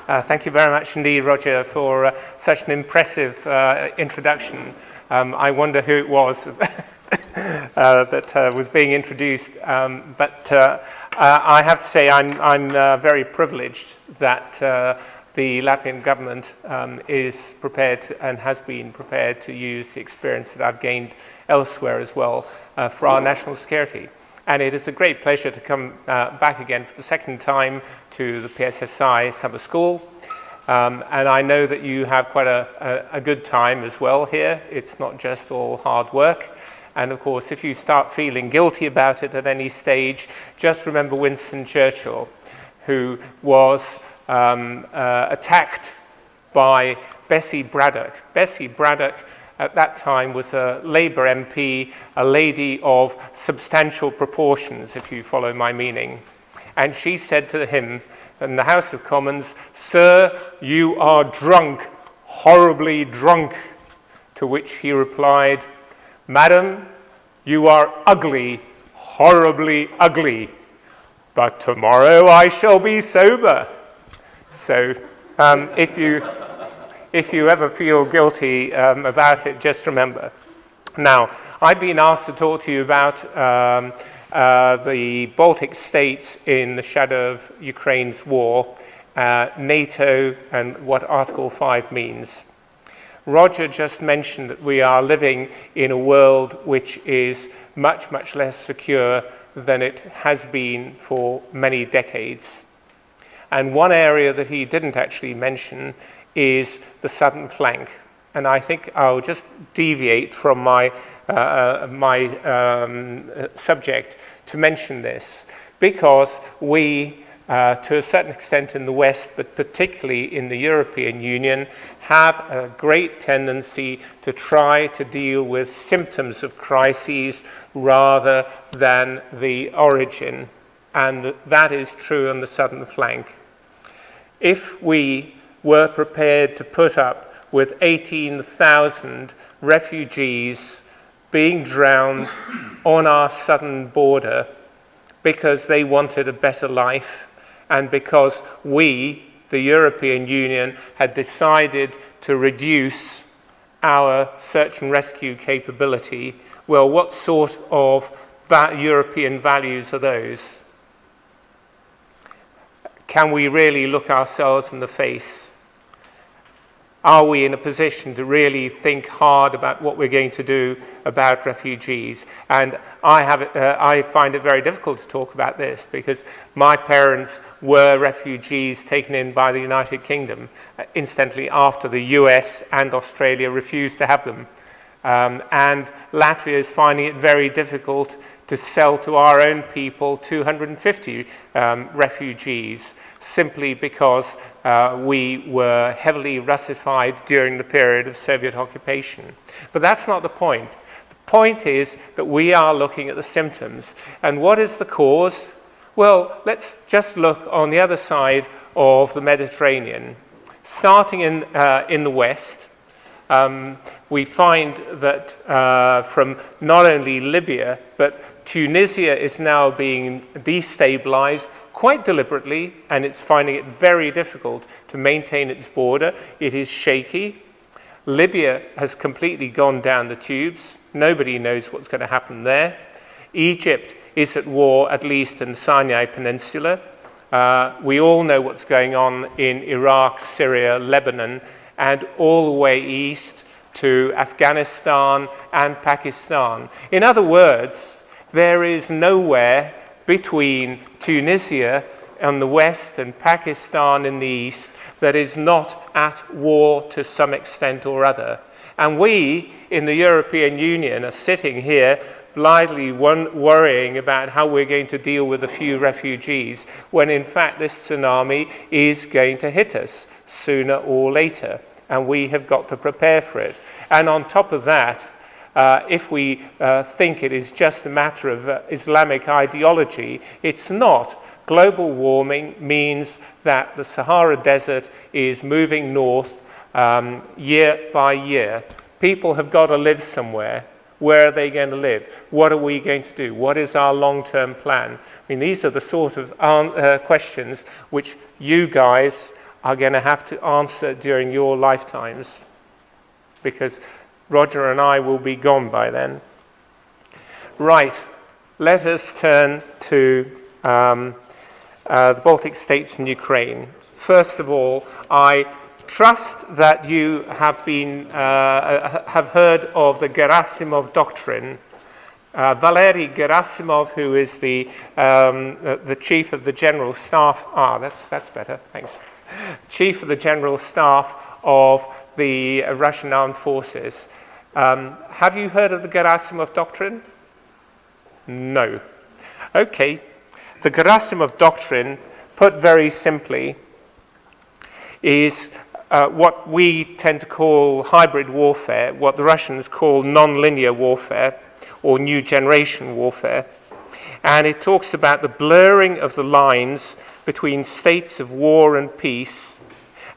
Thank you very much indeed, Roger, for such an impressive introduction. I wonder who it was that was being introduced, but I have to say I'm very privileged that the Latvian government is prepared to, and has been prepared to use the experience that I've gained elsewhere as well for our national security. And it is a great pleasure to come back again for the second time to the PSSI summer school. And I know that you have quite a good time as well here. It's not just all hard work. And of course, if you start feeling guilty about it at any stage, just remember Winston Churchill, who was attacked by Bessie Braddock. Bessie Braddock at that time was a Labour MP, a lady of substantial proportions, if you follow my meaning. And she said to him in the House of Commons, "Sir, you are drunk, horribly drunk." To which he replied, "Madam, you are ugly, horribly ugly, but tomorrow I shall be sober." So if you ever feel guilty about it, just remember. Now, I've been asked to talk to you about the Baltic States in the shadow of Ukraine's war, NATO, and what Article 5 means. Roger just mentioned that we are living in a world which is much, much less secure than it has been for many decades. And one area that he didn't actually mention is the southern flank. And I think I'll just deviate from my subject to mention this, because we, to a certain extent in the West, but particularly in the European Union, have a great tendency to try to deal with symptoms of crises rather than the origin. And that is true on the southern flank. If we were prepared to put up with 18,000 refugees being drowned on our southern border because they wanted a better life, and because we, the European Union, had decided to reduce our search and rescue capability, well, what sort of European values are those? Can we really look ourselves in the face? Are we in a position to really think hard about what we're going to do about refugees? And I find it very difficult to talk about this, because my parents were refugees taken in by the United Kingdom, incidentally after the US and Australia refused to have them. And Latvia is finding it very difficult to sell to our own people 250 refugees, simply because we were heavily Russified during the period of Soviet occupation. But that's not the point. The point is that we are looking at the symptoms. And what is the cause? Well, let's just look on the other side of the Mediterranean. Starting in the West, we find that from not only Libya, but Tunisia is now being destabilized quite deliberately, and it's finding it very difficult to maintain its border. It is shaky. Libya has completely gone down the tubes. Nobody knows what's going to happen there. Egypt is at war, at least in the Sinai Peninsula. We all know what's going on in Iraq, Syria, Lebanon, and all the way east to Afghanistan and Pakistan. In other words, there is nowhere between Tunisia on the west and Pakistan in the east that is not at war to some extent or other. And we in the European Union are sitting here blithely worrying about how we're going to deal with a few refugees, when in fact this tsunami is going to hit us sooner or later, and we have got to prepare for it. And on top of that, if we think it is just a matter of Islamic ideology, it's not. Global warming means that the Sahara Desert is moving north year by year. People have got to live somewhere. Where are they going to live? What are we going to do? What is our long-term plan? I mean, these are the sort of questions which you guys are going to have to answer during your lifetimes, because Roger and I will be gone by then. Right, let us turn to the Baltic States and Ukraine. First of all, I trust that you have heard of the Gerasimov doctrine. Valery Gerasimov, who is the chief of the General Staff, that's better, thanks. Chief of the General Staff of the Russian Armed Forces. Have you heard of the Gerasimov doctrine? No. Okay. The Gerasimov doctrine, put very simply, is what we tend to call hybrid warfare, what the Russians call nonlinear warfare, or new generation warfare. And it talks about the blurring of the lines between states of war and peace,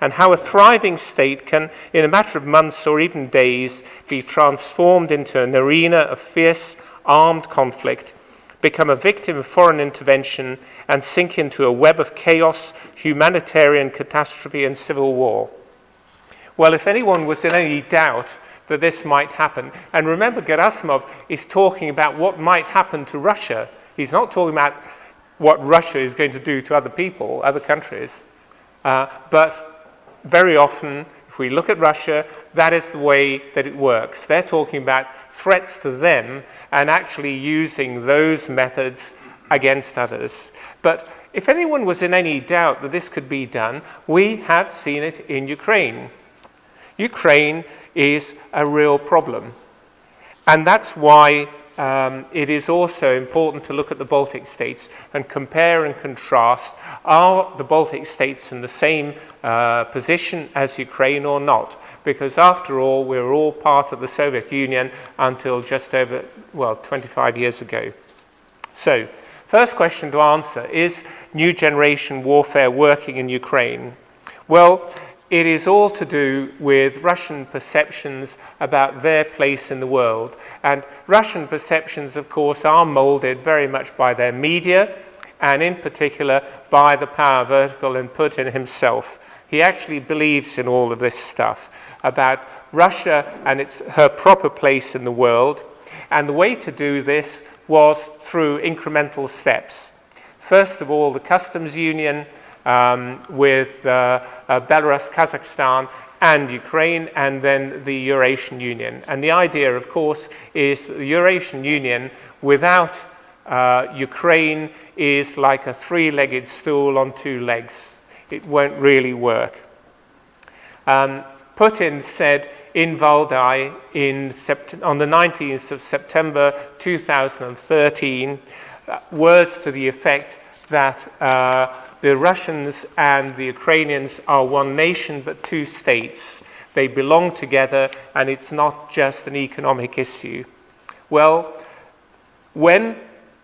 and how a thriving state can, in a matter of months or even days, be transformed into an arena of fierce armed conflict, become a victim of foreign intervention, and sink into a web of chaos, humanitarian catastrophe, and civil war. Well, if anyone was in any doubt that this might happen, and remember, Gerasimov is talking about what might happen to Russia. He's not talking about what Russia is going to do to other people, other countries. But very often, if we look at Russia, that is the way that it works. They're talking about threats to them and actually using those methods against others. But if anyone was in any doubt that this could be done, we have seen it in Ukraine. Ukraine is a real problem. And that's why it is also important to look at the Baltic states and compare and contrast. Are the Baltic states in the same position as Ukraine or not? Because after all, we're all part of the Soviet Union until just over, 25 years ago. So, first question to answer, is new generation warfare working in Ukraine? Well, it is all to do with Russian perceptions about their place in the world. And Russian perceptions, of course, are molded very much by their media, and in particular by the power vertical and Putin himself. He actually believes in all of this stuff about Russia and her proper place in the world. And the way to do this was through incremental steps. First of all, the customs union, with Belarus, Kazakhstan, and Ukraine, and then the Eurasian Union. And the idea, of course, is that the Eurasian Union without Ukraine is like a three-legged stool on two legs. It won't really work. Putin said in Valdai on the 19th of September 2013, words to the effect that the Russians and the Ukrainians are one nation but two states. They belong together, and it's not just an economic issue. Well, when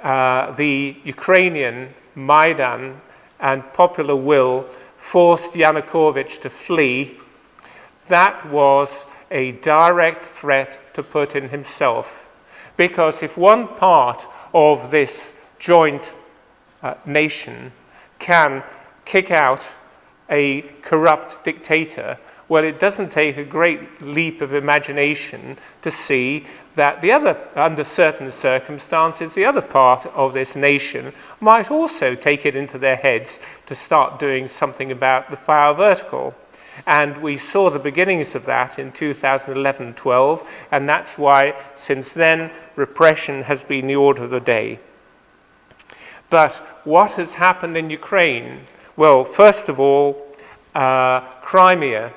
the Ukrainian Maidan and popular will forced Yanukovych to flee, that was a direct threat to Putin himself. Because if one part of this joint nation can kick out a corrupt dictator, well, it doesn't take a great leap of imagination to see that the other, under certain circumstances, the other part of this nation might also take it into their heads to start doing something about the power vertical. And we saw the beginnings of that in 2011-12, and that's why, since then, repression has been the order of the day. But what has happened in Ukraine? Well, first of all, Crimea.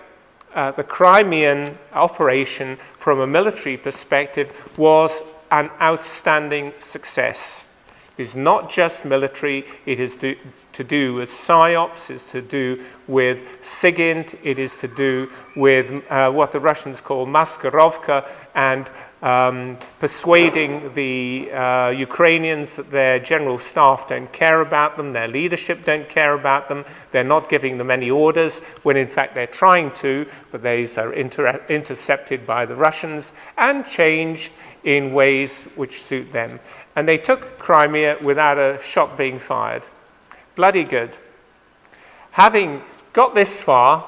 The Crimean operation, from a military perspective, was an outstanding success. It is not just military, it is to do with PSYOPs, it's to do with SIGINT, it is to do with what the Russians call Maskirovka, and persuading the Ukrainians that their general staff don't care about them, their leadership don't care about them, they're not giving them any orders, when in fact they're trying to, but these are intercepted by the Russians and changed in ways which suit them. And they took Crimea without a shot being fired. Bloody good. Having got this far,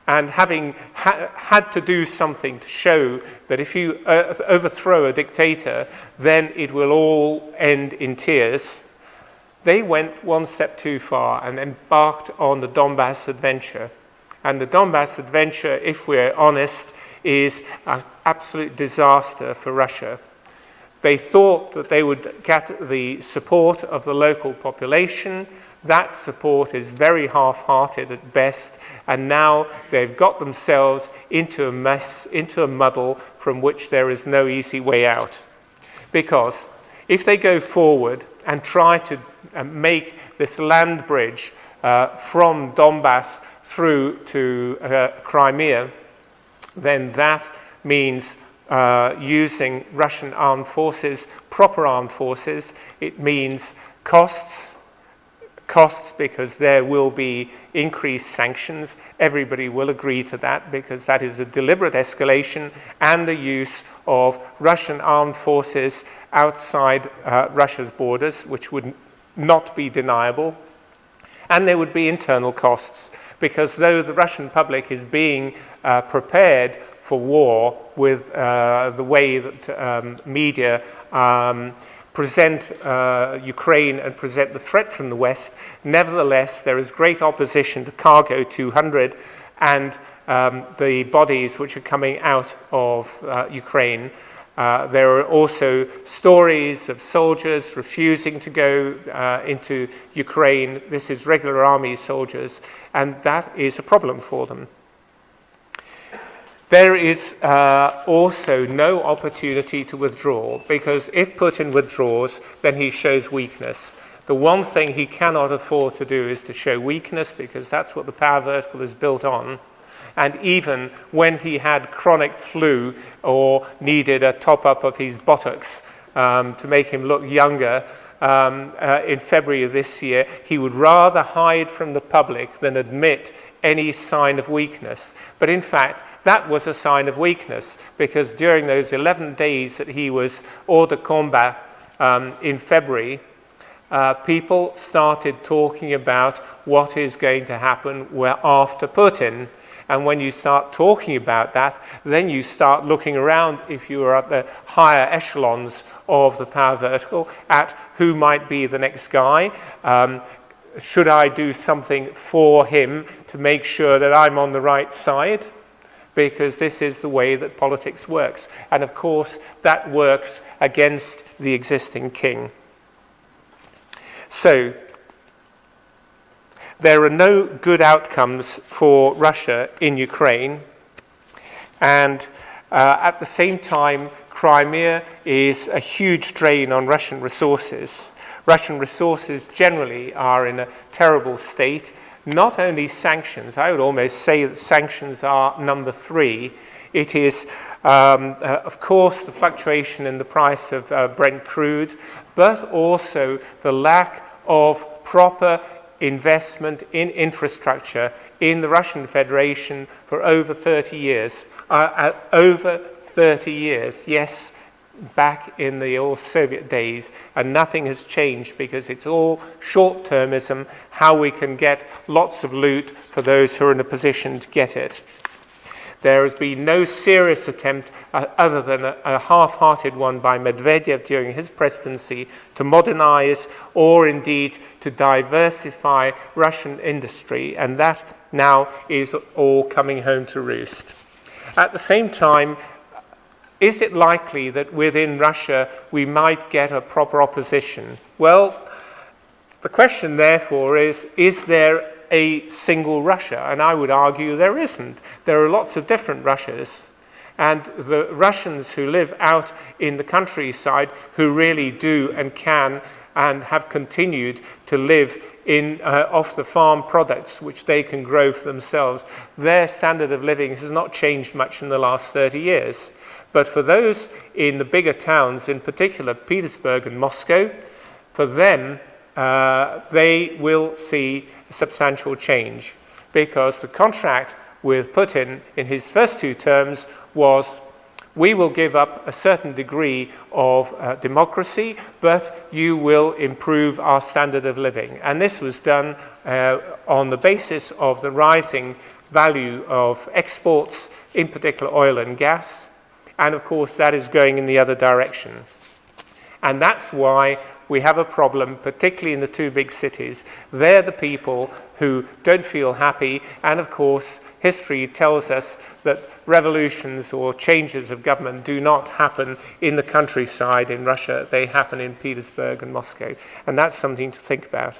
and having had to do something to show that if you overthrow a dictator, then it will all end in tears, they went one step too far and embarked on the Donbass adventure. And the Donbass adventure, if we're honest, is an absolute disaster for Russia. They thought that they would get the support of the local population. That support is very half-hearted at best, and now they've got themselves into a mess, into a muddle from which there is no easy way out. Because if they go forward and try to make this land bridge from Donbass through to Crimea, then that means using Russian armed forces, proper armed forces. It means costs because there will be increased sanctions. Everybody will agree to that because that is a deliberate escalation and the use of Russian armed forces outside Russia's borders, which would not be deniable. And there would be internal costs because though the Russian public is being prepared for war with the way that media present Ukraine and present the threat from the West, nevertheless, there is great opposition to Cargo 200 and the bodies which are coming out of Ukraine. There are also stories of soldiers refusing to go into Ukraine. This is regular army soldiers, and that is a problem for them. There is also no opportunity to withdraw, because if Putin withdraws, then he shows weakness. The one thing he cannot afford to do is to show weakness, because that's what the power vertical is built on. And even when he had chronic flu or needed a top-up of his buttocks to make him look younger, in February of this year, he would rather hide from the public than admit any sign of weakness. But in fact, that was a sign of weakness, because during those 11 days that he was hors de combat in February, people started talking about what is going to happen after Putin. And when you start talking about that, then you start looking around, if you are at the higher echelons of the power vertical, at who might be the next guy. Should I do something for him to make sure that I'm on the right side? Because this is the way that politics works. And of course, that works against the existing king. So, there are no good outcomes for Russia in Ukraine, and at the same time, Crimea is a huge drain on Russian resources. Russian resources generally are in a terrible state. Not only sanctions, I would almost say that sanctions are number 3. It is, of course, the fluctuation in the price of Brent crude, but also the lack of proper investment in infrastructure in the Russian Federation for over 30 years. Over 30 years, yes, back in the old Soviet days, and nothing has changed because it's all short-termism, how we can get lots of loot for those who are in a position to get it. There has been no serious attempt, other than a half-hearted one by Medvedev during his presidency, to modernize or indeed to diversify Russian industry, and that now is all coming home to roost. At the same time, is it likely that within Russia we might get a proper opposition? Well, the question therefore is there a single Russia? And I would argue there isn't. There are lots of different Russias. And the Russians who live out in the countryside, who really do and can and have continued to live in off the farm products which they can grow for themselves, their standard of living has not changed much in the last 30 years. But for those in the bigger towns, in particular Petersburg and Moscow, for them, they will see a substantial change, because the contract with Putin in his first 2 terms was we will give up a certain degree of democracy, but you will improve our standard of living. And this was done on the basis of the rising value of exports, in particular oil and gas. And of course, that is going in the other direction. And that's why we have a problem, particularly in the two big cities. They're the people who don't feel happy. And of course, history tells us that revolutions or changes of government do not happen in the countryside in Russia. They happen in Petersburg and Moscow. And that's something to think about.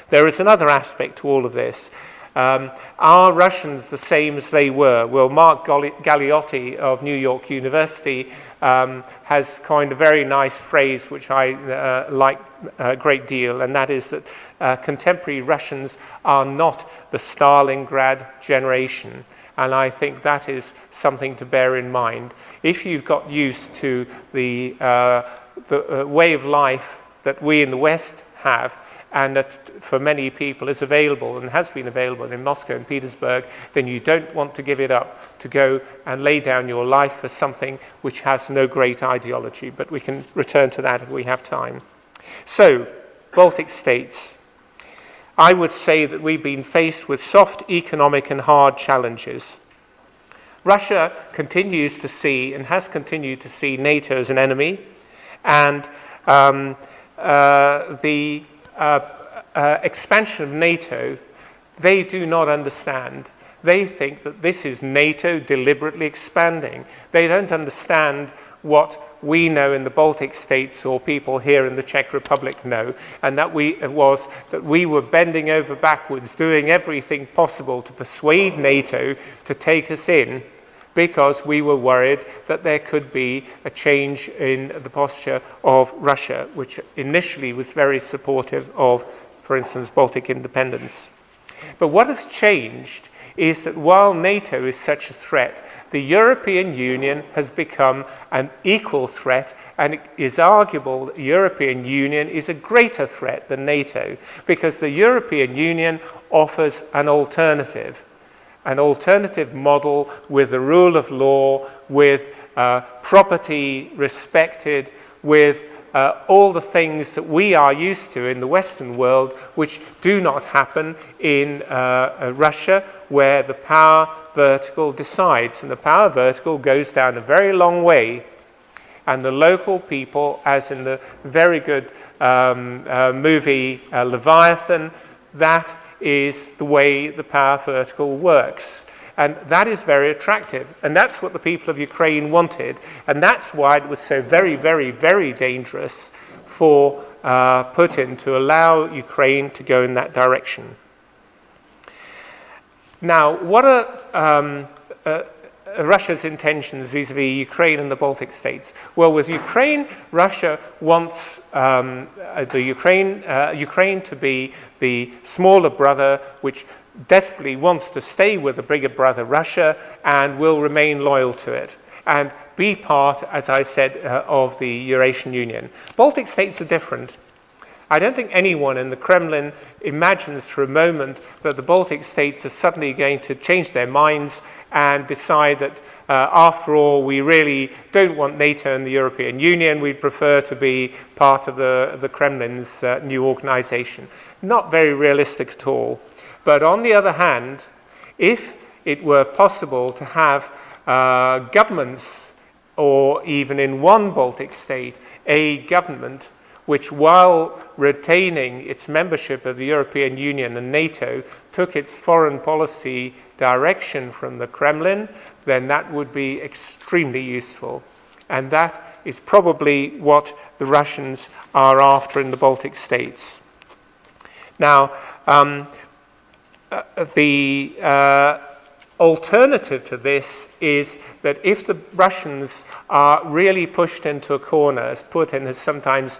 There is another aspect to all of this. Are Russians the same as they were? Well, Mark Galeotti of New York University has coined a very nice phrase which I like a great deal, and that is that contemporary Russians are not the Stalingrad generation. And I think that is something to bear in mind. If you've got used to the way of life that we in the West have, and that for many people is available and has been available in Moscow and Petersburg, then you don't want to give it up to go and lay down your life for something which has no great ideology. But we can return to that if we have time. So, Baltic states. I would say that we've been faced with soft economic and hard challenges. Russia continues to see and has continued to see NATO as an enemy, and the expansion of NATO, they do not understand. They think that this is NATO deliberately expanding. They don't understand what we know in the Baltic states or people here in the Czech Republic know, and that we were bending over backwards, doing everything possible to persuade NATO to take us in, because we were worried that there could be a change in the posture of Russia, which initially was very supportive of, for instance, Baltic independence. But what has changed is that while NATO is such a threat, the European Union has become an equal threat, and it is arguable that the European Union is a greater threat than NATO, because the European Union offers an alternative model with the rule of law, with property respected, with all the things that we are used to in the Western world, which do not happen in Russia, where the power vertical decides. And the power vertical goes down a very long way. And the local people, as in the very good movie Leviathan, that is the way the power vertical works. And that is very attractive. And that's what the people of Ukraine wanted. And that's why it was so very, very, very dangerous for Putin to allow Ukraine to go in that direction. Now, what are Russia's intentions vis-a-vis Ukraine and the Baltic states? Well, with Ukraine, Russia wants Ukraine to be the smaller brother, which desperately wants to stay with the bigger brother Russia and will remain loyal to it and be part, as I said, of the Eurasian Union. Baltic states are different. I don't think anyone in the Kremlin imagines for a moment that the Baltic states are suddenly going to change their minds and decide that after all, we really don't want NATO and the European Union. We'd prefer to be part of the Kremlin's new organization. Not very realistic at all. But on the other hand, if it were possible to have governments, or even in one Baltic state, a government which, while retaining its membership of the European Union and NATO, took its foreign policy direction from the Kremlin, then that would be extremely useful. And that is probably what the Russians are after in the Baltic states. Now, the alternative to this is that if the Russians are really pushed into a corner, as Putin has sometimes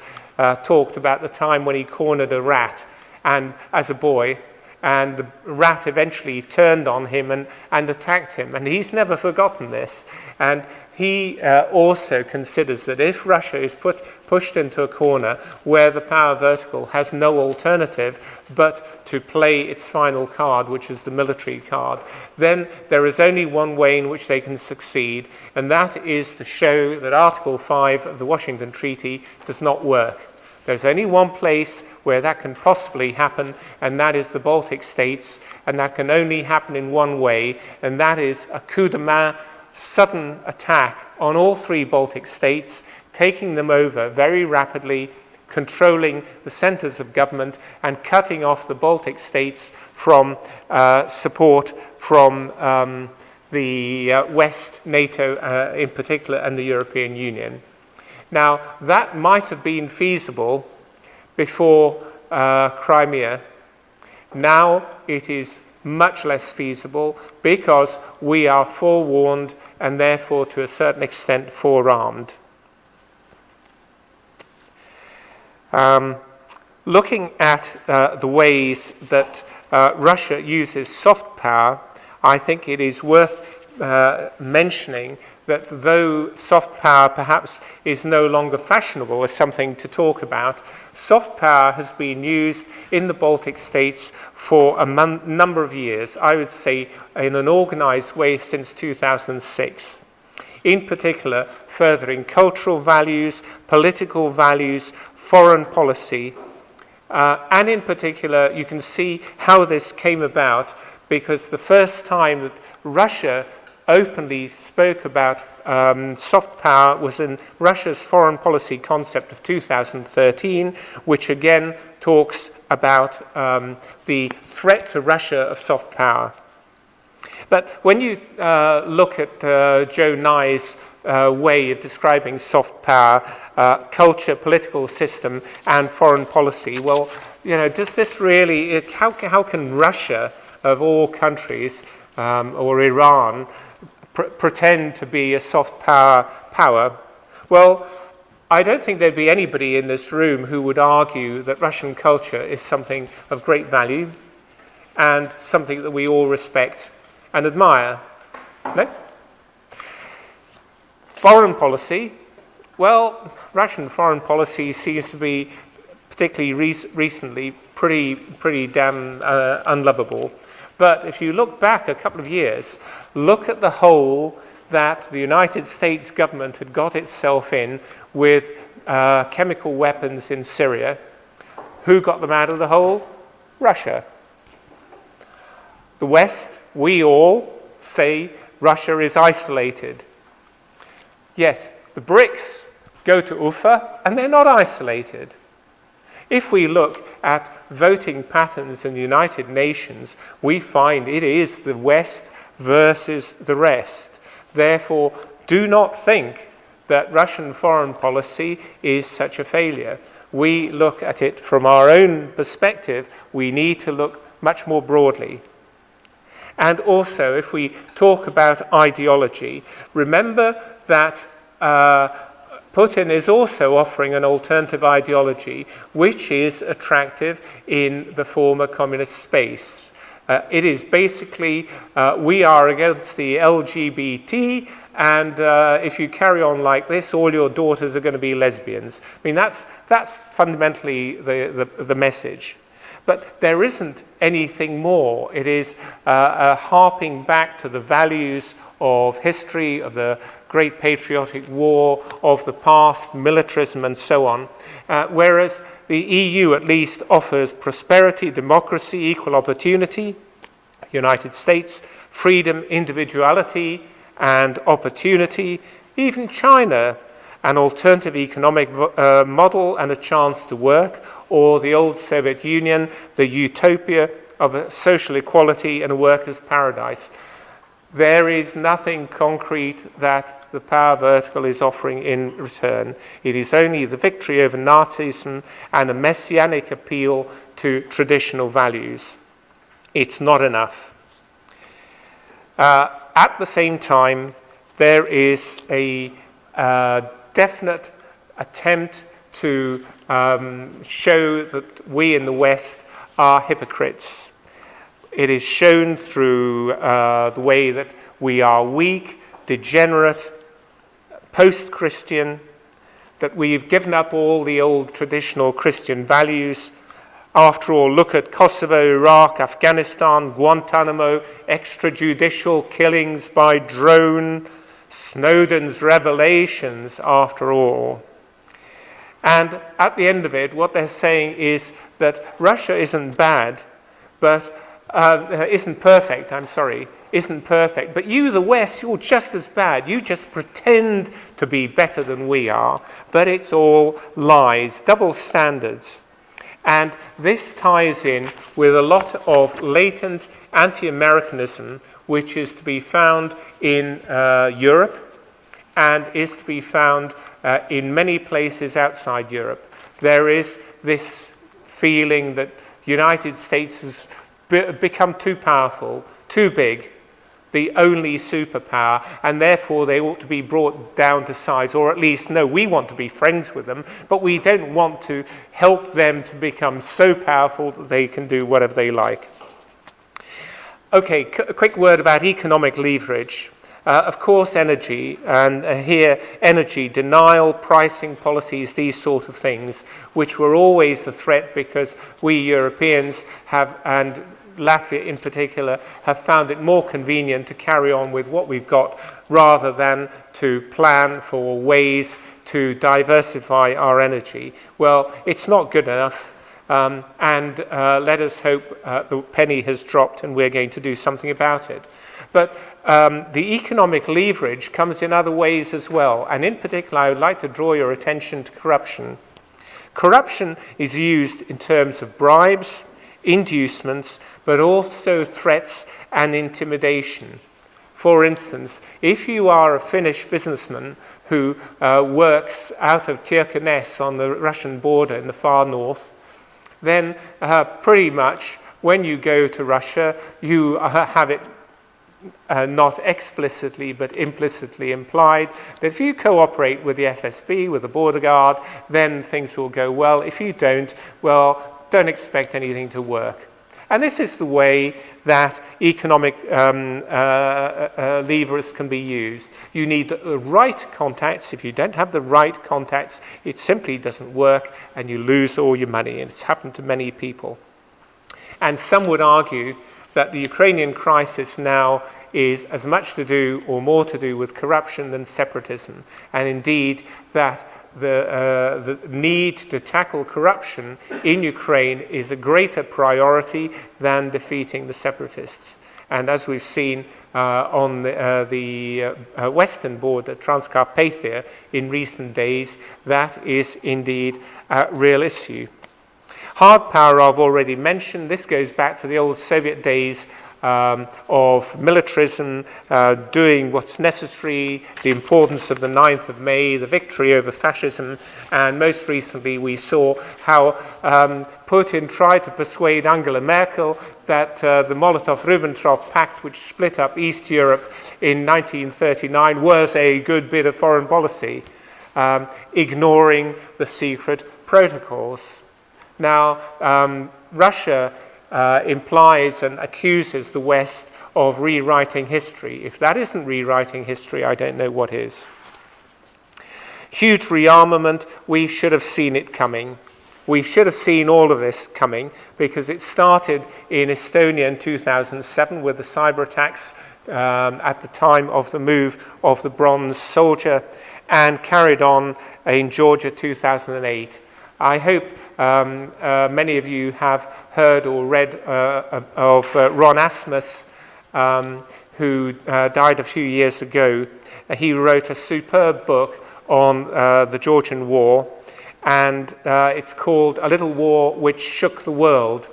talked about the time when he cornered a rat, and as a boy, and the rat eventually turned on him and attacked him. And he's never forgotten this. And he also considers that if Russia is pushed into a corner where the power vertical has no alternative but to play its final card, which is the military card, then there is only one way in which they can succeed, and that is to show that Article 5 of the Washington Treaty does not work. There's only one place where that can possibly happen, and that is the Baltic States, and that can only happen in one way, and that is a coup de main, sudden attack on all three Baltic states, taking them over very rapidly, controlling the centers of government, and cutting off the Baltic states from support from the West, NATO in particular, and the European Union. Now, that might have been feasible before Crimea. Now it is much less feasible because we are forewarned and therefore to a certain extent forearmed. Looking at the ways that Russia uses soft power, I think it is worth mentioning that though soft power perhaps is no longer fashionable as something to talk about, soft power has been used in the Baltic states for a number of years, I would say in an organized way since 2006. In particular, furthering cultural values, political values, foreign policy, and in particular, you can see how this came about because the first time that Russia openly spoke about soft power was in Russia's foreign policy concept of 2013, which again talks about the threat to Russia of soft power. But when you look at Joe Nye's way of describing soft power, culture, political system, and foreign policy, well, you know, does this really, how can Russia, of all countries, or Iran, pretend to be a soft power? Well, I don't think there'd be anybody in this room who would argue that Russian culture is something of great value and something that we all respect and admire. No? Foreign policy, well, Russian foreign policy seems to be, particularly recently, pretty damn unlovable. But if you look back a couple of years, look at the hole that the United States government had got itself in with chemical weapons in Syria. Who got them out of the hole? Russia. The West, we all say Russia is isolated. Yet the BRICS go to Ufa and they're not isolated. If we look at voting patterns in the United Nations, we find it is the West versus the rest. Therefore, do not think that Russian foreign policy is such a failure. We look at it from our own perspective. We need to look much more broadly. And also, if we talk about ideology, remember that Putin is also offering an alternative ideology which is attractive in the former communist space. It is basically, we are against the LGBT, and if you carry on like this, all your daughters are going to be lesbians. I mean, that's fundamentally the message. But there isn't anything more. It is harping back to the values of history, of the Great Patriotic War, of the past, militarism, and so on. Whereas the EU at least offers prosperity, democracy, equal opportunity. United States, freedom, individuality, and opportunity. Even China, an alternative economic model and a chance to work. Or the old Soviet Union, the utopia of a social equality and a workers' paradise. There is nothing concrete that the power vertical is offering in return. It is only the victory over Nazism and a messianic appeal to traditional values. It's not enough. At the same time, there is a definite attempt to show that we in the West are hypocrites. it is shown through the way that we are weak, degenerate, post-Christian, that we've given up all the old traditional Christian values. After all, look at Kosovo, Iraq, Afghanistan, Guantanamo, extrajudicial killings by drone, Snowden's revelations, after all. And at the end of it, what they're saying is that Russia isn't bad, but isn't perfect, but you, the West, you're just as bad. You just pretend to be better than we are, but it's all lies, double standards. And this ties in with a lot of latent anti-Americanism, which is to be found in Europe and is to be found in many places outside Europe. There is this feeling that the United States has become too powerful, too big, the only superpower, and therefore they ought to be brought down to size, or at least, no, we want to be friends with them, but we don't want to help them to become so powerful that they can do whatever they like. Okay, a quick word about economic leverage. Of course, energy, and here energy, denial, pricing policies, these sort of things, which were always a threat because we Europeans have, and Latvia in particular, have found it more convenient to carry on with what we've got rather than to plan for ways to diversify our energy. Well, it's not good enough, and let us hope the penny has dropped and we're going to do something about it. But the economic leverage comes in other ways as well, and in particular I would like to draw your attention to corruption. Corruption is used in terms of bribes, inducements, but also threats and intimidation. For instance, if you are a Finnish businessman who works out of Kirkenes on the Russian border in the far north, then pretty much when you go to Russia, you have it not explicitly but implicitly implied that if you cooperate with the FSB, with the border guard, then things will go well. If you don't, well, don't expect anything to work. And this is the way that economic levers can be used. You need the right contacts. If you don't have the right contacts, it simply doesn't work and you lose all your money. And it's happened to many people. And some would argue that the Ukrainian crisis now is as much to do or more to do with corruption than separatism. And indeed, that the need to tackle corruption in Ukraine is a greater priority than defeating the separatists. And as we've seen on the western border, Transcarpathia, in recent days, that is indeed a real issue. Hard power I've already mentioned. This goes back to the old Soviet days of militarism, doing what's necessary, the importance of the 9th of May, the victory over fascism, and most recently we saw how Putin tried to persuade Angela Merkel that the Molotov-Ribbentrop Pact, which split up East Europe in 1939, was a good bit of foreign policy, ignoring the secret protocols. Now, Russia implies and accuses the West of rewriting history. If that isn't rewriting history, I don't know what is. Huge rearmament, we should have seen it coming. We should have seen all of this coming because it started in Estonia in 2007 with the cyber attacks at the time of the move of the bronze soldier and carried on in Georgia 2008. I hope many of you have heard or read of Ron Asmus, who died a few years ago. He wrote a superb book on the Georgian War, and it's called A Little War Which Shook the World.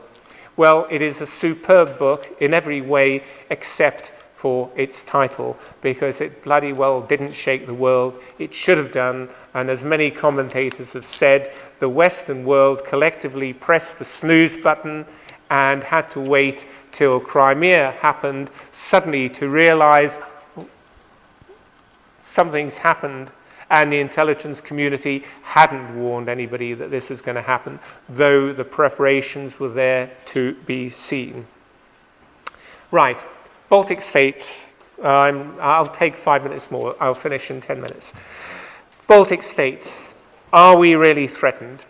Well, it is a superb book in every way except for its title, because it bloody well didn't shake the world. It should have done, and as many commentators have said, the Western world collectively pressed the snooze button and had to wait till Crimea happened suddenly to realize something's happened, and the intelligence community hadn't warned anybody that this was going to happen, though the preparations were there to be seen. Right, Baltic States. I'll take 5 minutes more. I'll finish in 10 minutes. Baltic States. Are we really threatened?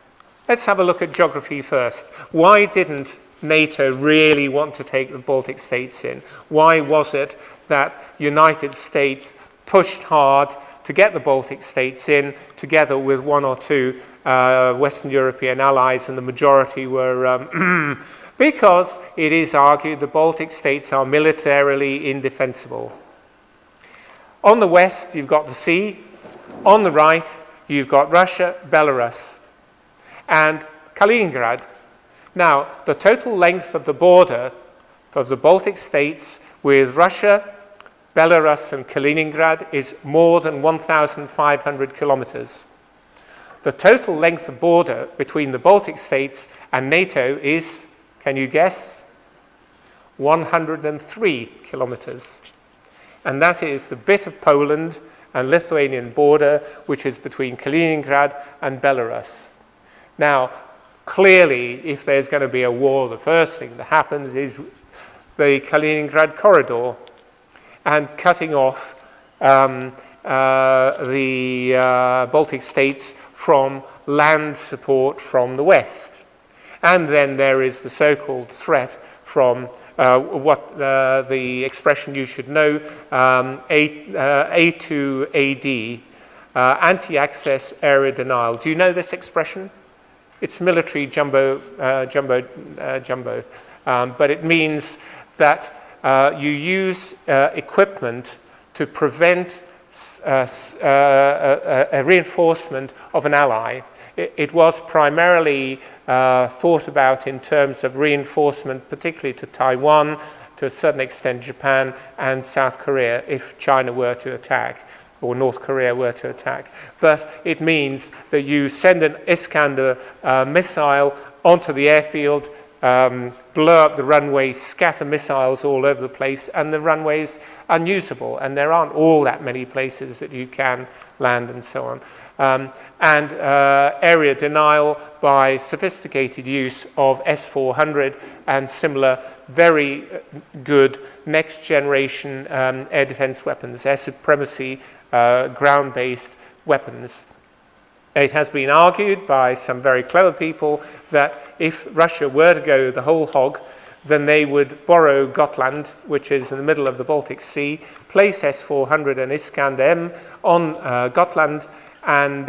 Let's have a look at geography first. Why didn't NATO really want to take the Baltic States in? Why was it that United States pushed hard to get the Baltic States in, together with one or two Western European allies, and the majority were... because it is argued the Baltic States are militarily indefensible. On the west, you've got the sea. On the right, you've got Russia, Belarus, and Kaliningrad. Now, the total length of the border of the Baltic States with Russia, Belarus, and Kaliningrad is more than 1,500 kilometers. The total length of border between the Baltic States and NATO is, can you guess? 103 kilometers. And that is the bit of Poland and Lithuanian border which is between Kaliningrad and Belarus. Now, clearly, if there's going to be a war, the first thing that happens is the Kaliningrad corridor and cutting off the Baltic states from land support from the west. And then there is the so-called threat from the expression you should know, A2AD, anti-access area denial. Do you know this expression? It's military jumbo, but it means that you use equipment to prevent a reinforcement of an ally. It was primarily thought about in terms of reinforcement, particularly to Taiwan, to a certain extent Japan and South Korea, if China were to attack, or North Korea were to attack. But it means that you send an Iskander missile onto the airfield, blow up the runway, scatter missiles all over the place, and the runway's unusable. And there aren't all that many places that you can land and so on. And area denial by sophisticated use of S-400 and similar very good next generation air defense weapons, air supremacy, ground-based weapons. It has been argued by some very clever people that if Russia were to go the whole hog, then they would borrow Gotland, which is in the middle of the Baltic Sea, place S-400 and Iskander-M on Gotland, and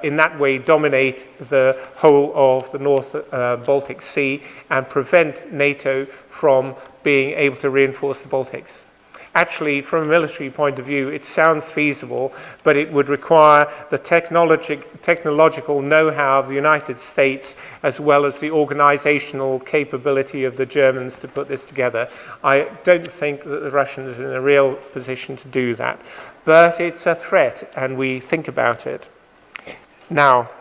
in that way dominate the whole of the North Baltic Sea and prevent NATO from being able to reinforce the Baltics. Actually, from a military point of view, it sounds feasible, but it would require the technological know-how of the United States as well as the organizational capability of the Germans to put this together. I don't think that the Russians are in a real position to do that. But it's a threat, and we think about it. Now,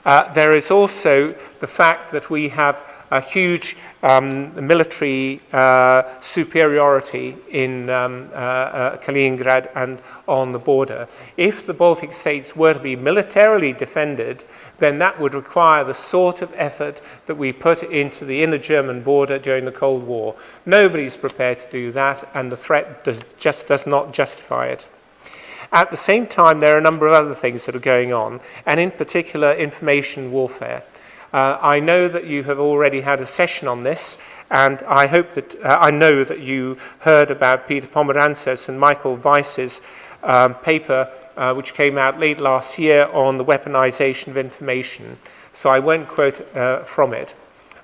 there is also the fact that we have a huge military superiority in Kaliningrad and on the border. If the Baltic states were to be militarily defended, then that would require the sort of effort that we put into the inner German border during the Cold War. Nobody's prepared to do that, and the threat just does not justify it. At the same time, there are a number of other things that are going on, and in particular, information warfare. I know that you have already had a session on this, and I hope that I know that you heard about Peter Pomerantz's and Michael Weiss's paper, which came out late last year on the weaponization of information. So I won't quote from it.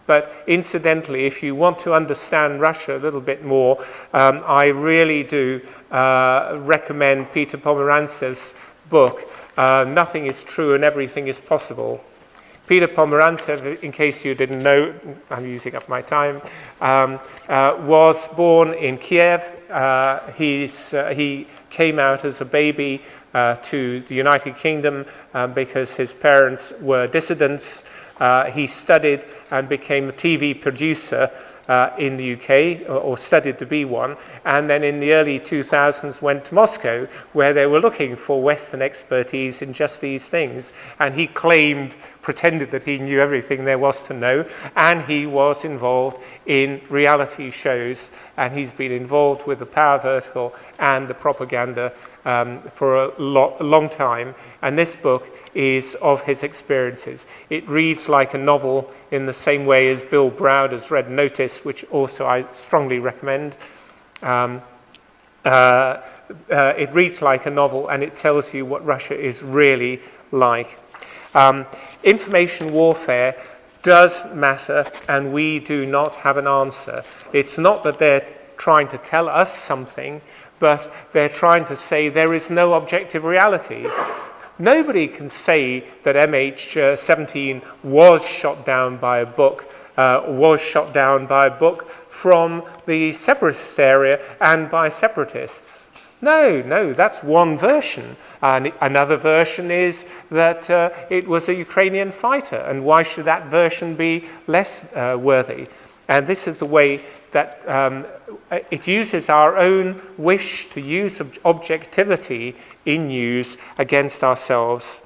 But incidentally, if you want to understand Russia a little bit more, I really do recommend Peter Pomerantz's book, Nothing is True and Everything is Possible. Peter Pomerantsev, in case you didn't know, I'm using up my time, was born in Kiev. He came out as a baby to the United Kingdom because his parents were dissidents. He studied and became a TV producer in the UK, or studied to be one, and then in the early 2000s went to Moscow, where they were looking for Western expertise in just these things, and he claimed pretended that he knew everything there was to know, and he was involved in reality shows, and he's been involved with the power vertical and the propaganda for a long time. And this book is of his experiences. It reads like a novel in the same way as Bill Browder's Red Notice, which also I strongly recommend. It reads like a novel, and it tells you what Russia is really like. Information warfare does matter, and we do not have an answer. It's not that they're trying to tell us something, but they're trying to say there is no objective reality. Nobody can say that MH17 was shot down by a book, from the separatist area and by separatists. No, that's one version. And another version is that it was a Ukrainian fighter, and why should that version be less worthy? And this is the way that it uses our own wish to use objectivity in news against ourselves.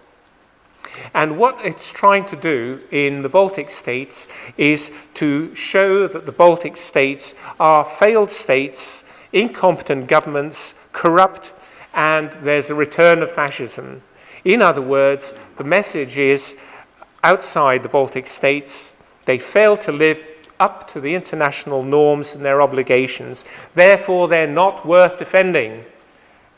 And what it's trying to do in the Baltic states is to show that the Baltic states are failed states, incompetent governments, corrupt, and there's a return of fascism. In other words, the message is outside the Baltic states, they fail to live up to the international norms and their obligations. Therefore, they're not worth defending.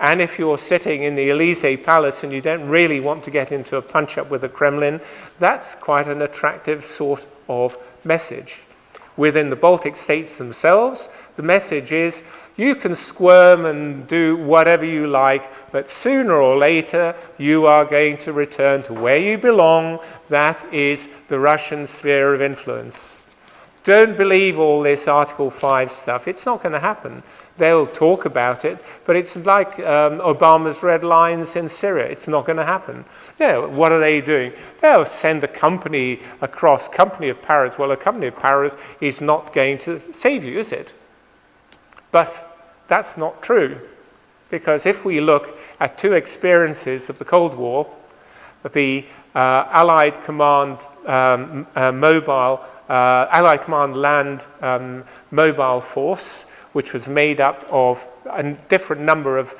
And if you're sitting in the Elysee Palace and you don't really want to get into a punch-up with the Kremlin, that's quite an attractive sort of message. Within the Baltic states themselves, the message is you can squirm and do whatever you like, but sooner or later you are going to return to where you belong. That is the Russian sphere of influence. Don't believe all this Article 5 stuff. It's not going to happen. They'll talk about it, but it's like Obama's red lines in Syria. It's not going to happen. Yeah, what are they doing? They'll send a company across, Company of Paris. Well, a Company of Paris is not going to save you, is it? But that's not true, because if we look at two experiences of the Cold War, the Allied Command Allied Command Land Mobile Force, which was made up of a different number of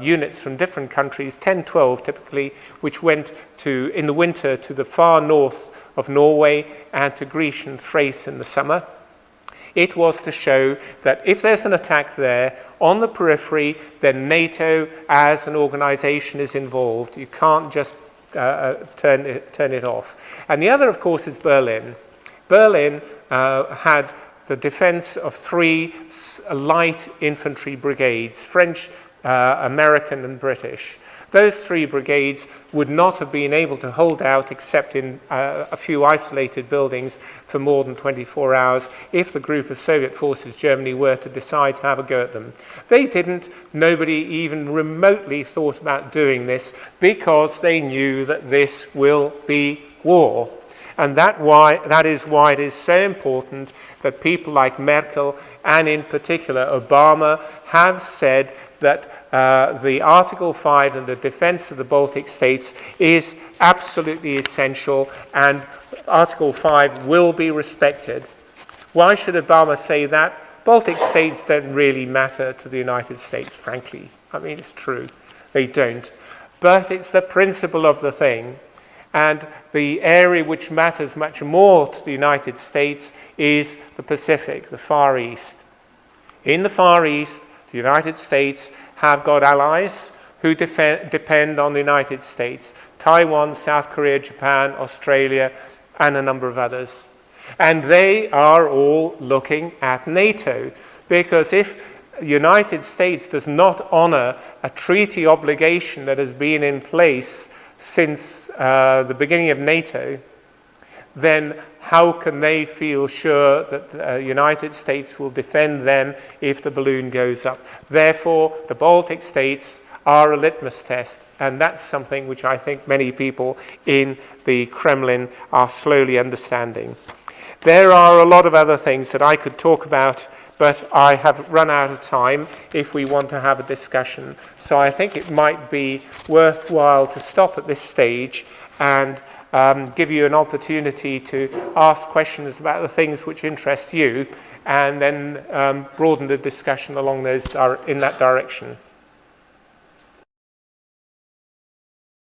units from different countries, 10, 12 typically, which went to, in the winter, to the far north of Norway and to Greece and Thrace in the summer. It was to show that if there's an attack there on the periphery, then NATO as an organization is involved. You can't just turn it off. And the other, of course, is Berlin. Berlin had the defense of 3 light infantry brigades, French, American, and British. Those 3 brigades would not have been able to hold out except in a few isolated buildings for more than 24 hours if the group of Soviet forces, Germany, were to decide to have a go at them. They didn't. Nobody even remotely thought about doing this because they knew that this will be war. And that is why it is so important that people like Merkel and in particular Obama have said that the Article 5 and the defense of the Baltic states is absolutely essential, and Article 5 will be respected. Why should Obama say that? Baltic states don't really matter to the United States, frankly. I mean, it's true. They don't. But it's the principle of the thing. And the area which matters much more to the United States is the Pacific, the Far East. In the Far East, the United States have got allies who depend on the United States: Taiwan, South Korea, Japan, Australia, and a number of others. And they are all looking at NATO, because if the United States does not honor a treaty obligation that has been in place since the beginning of NATO, then how can they feel sure that the United States will defend them if the balloon goes up? Therefore, the Baltic states are a litmus test, and that's something which I think many people in the Kremlin are slowly understanding. There are a lot of other things that I could talk about, but I have run out of time if we want to have a discussion. So I think it might be worthwhile to stop at this stage and give you an opportunity to ask questions about the things which interest you, and then broaden the discussion along in that direction.